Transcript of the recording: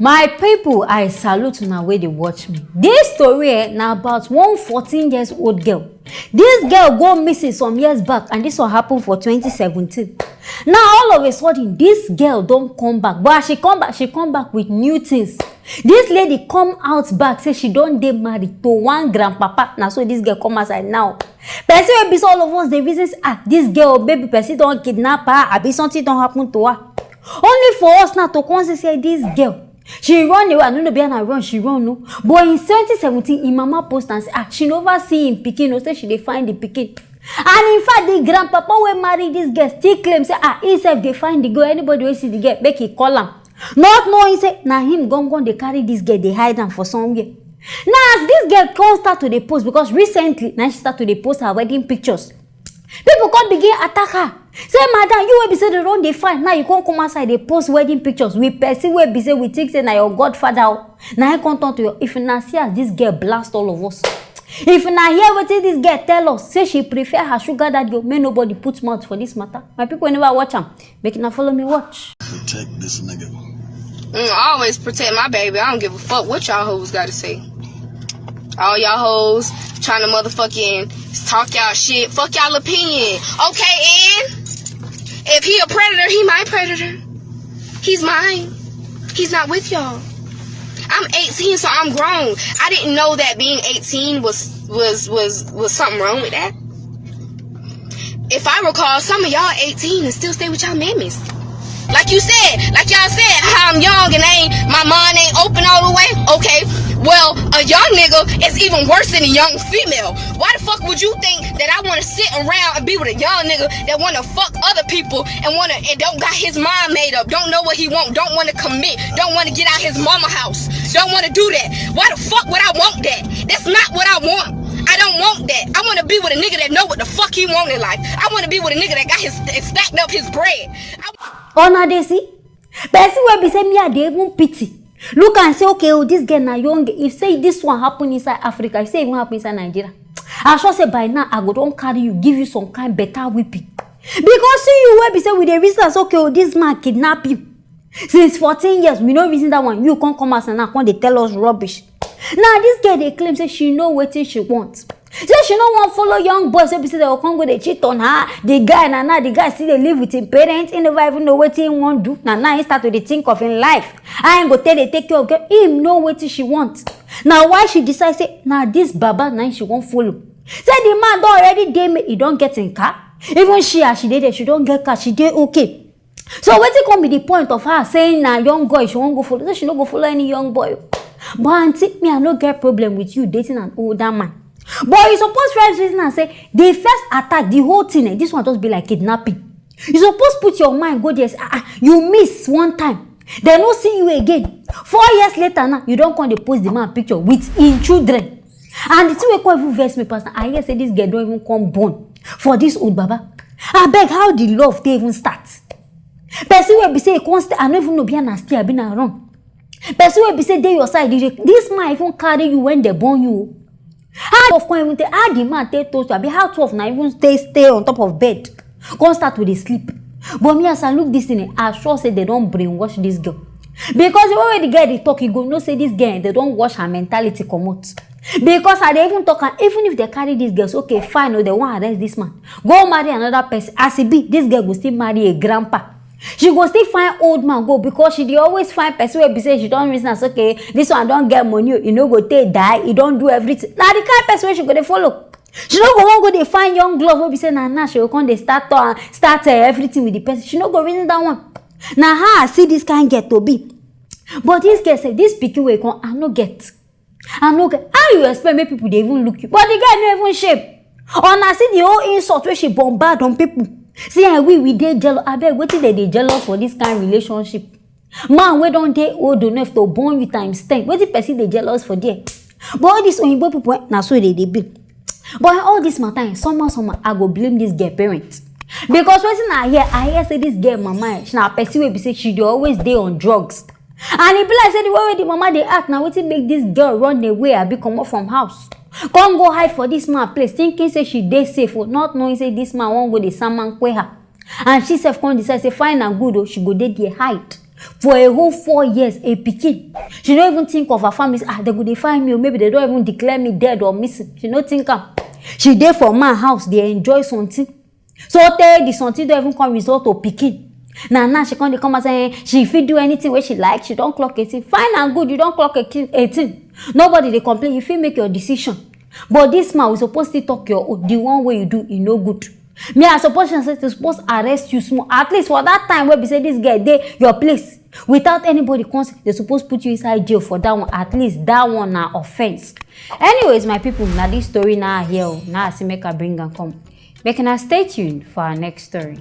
My people, I salute una wey dey watch me. This story na about one 14-year-old girl. This girl go missing some years back and this one happen for 2017. Now all of a sudden, this girl don come back. But as she come back with new things. This lady come out back say she don dey married to one grandpapa. Na so this girl come outside now. Person wey be so all of us dey reason this girl baby person don kidnap her, abi something don happen to her. Only for us now to come say this girl, she run away. I don't know behind her run, she run no. But in 2017, im mama post and say she never see im pikin, no say she dey find the pikin. And in fact, the grandpapa wey marry this girl still claim say he sef dey find the girl. Anybody wey see the girl, make he call am. Not knowing say na him gon dey carry this girl, dey hide am for somewhere. Now as this girl come start to dey post, because recently now she start to dey post her wedding pictures, people come begin attack her. Say, madam, you wey be say they run dey fine. Now you come outside dey post wedding pictures with person wey be say we think say na your godfather. Now I come turn to you. If na see as this girl blast all of us. If na hear wetin this girl tell us, say she prefer her sugar daddy, may nobody put mouth for this matter. My people never watch am. Make una follow me watch. Protect this nigga. I always protect my baby. I don't give a fuck what y'all hoes gotta say. All y'all hoes trying to motherfucking talk y'all shit. Fuck y'all opinion. Okay, and if he a predator, he my predator. He's mine. He's not with y'all. I'm 18, so I'm grown. I didn't know that being 18 was something wrong with that. If I recall, some of y'all 18 and still stay with y'all mammies. Like you said, like y'all said, how I'm young and my mind ain't open all the way. Okay, well, a young nigga is even worse than a young female. Why the fuck would you think that I want to sit around and be with a young nigga that want to fuck other people and don't got his mind made up, don't know what he want, don't want to commit, don't want to get out his mama house, don't want to do that? Why the fuck would I want that? That's not what I want. I don't want that. I want to be with a nigga that know what the fuck he want in life. I want to be with a nigga that got his stacked up his bread. Now they see, person will be saying me I dey even pity. Look and say, okay, oh, this girl na young. If say this one happen inside Africa, if say even happen inside Nigeria, I sure say by now I go don't carry you, give you some kind better whipping. Because see you will be say with the reasons, okay, oh, this man kidnap you since 14 years. We no reason that one. You can't come out and now come they tell us rubbish. Now this girl they claim say she know what she wants. Say she no want follow young boys. So be say they will come go they cheat on her. The guy now the guy still they live with his parents. He never even know what he want do. Now he start to think of in life. I ain't go tell they take care of girl. Him know what she wants. Now why she decide say now this baba now she won't follow. Say the man don't already dey me. He don't get in car. Even she as she did there, she don't get car. She did okay. So what it come be the point of her saying now young boy she won't go follow. So she don't go follow any young boy. But auntie, me I no get problem with you dating an older man. But you suppose first reason and say the first attack, the whole thing, this one just be like kidnapping. You suppose put your mind go there. You miss one time, they no see you again. 4 years later now, you don't come to post the man picture with his children. And the thing we come even verse me pastor. I hear say this girl don't even come born for this old baba. I beg, how the love they even start? Person will be say constant. I don't even know be nasty. I been around. Person will be say they your side. This man even carry you when they born you. How of course even how the man take toast to be how 12 now even stay on top of bed. Come start with the sleep. But me as I look this thing, I sure say they don't brainwash this girl. Because the way the guy they talk, you go no say this girl, they don't wash her mentality come out. Because I they even talk, and even if they carry this girl, so okay, fine, or they want to arrest this man. Go marry another person. As it be, this girl will still marry a grandpa. She go still find old man go because she dey always find person where be say she don't reason as okay, this one don't get money, you know go take die, he don't do everything. Now the kind of person where she go dey follow. She don't go one go dey find young glove where be say nah she will come dey start everything with the person. She no go reason that one. Now how I see this kind get to be. But this girl say this pikin wey come I no get. How you expect make people they even look you? But the guy no even shape. Or now see the whole insult where she bombard on people. See how we dey jealous. I beg wetin they jealous for this kind of relationship. Man we don't dey old enough to born you times 10. Wetin person they jealous for there? But all this oyinbo people na so they be. But all this matter somehow I go blame this girl parents. Because wetin I hear say this girl mama she na person wey be say she dey always dey on drugs. And it be like say the way the mama they act now wetin make this girl run away abi comot from house. Come go hide for this man place thinking say she dey safe, not knowing say this man won't go the salmon kwe her. And she self come decide say fine and good she go dey there hide. For a whole 4 years, a pikin. She don't even think of her family. They go find me, or maybe they don't even declare me dead or missing. She don't think she there for my house, they enjoy something. So tell the something don't even come result to pikin. Now she come and say she fit do anything where she like. She don't clock 18. Fine and good, you don't clock 18. Nobody they complain. You fit make your decision. But this man we supposed to talk your own. The one way you do is no good. Me I suppose to suppose arrest you small. At least for that time where we say this girl dey your place. Without anybody consent, they supposed put you inside jail for that one. At least that one na offense. Anyways, my people, now this story now here. Now I see make I bring and come. Make una stay tuned for our next story.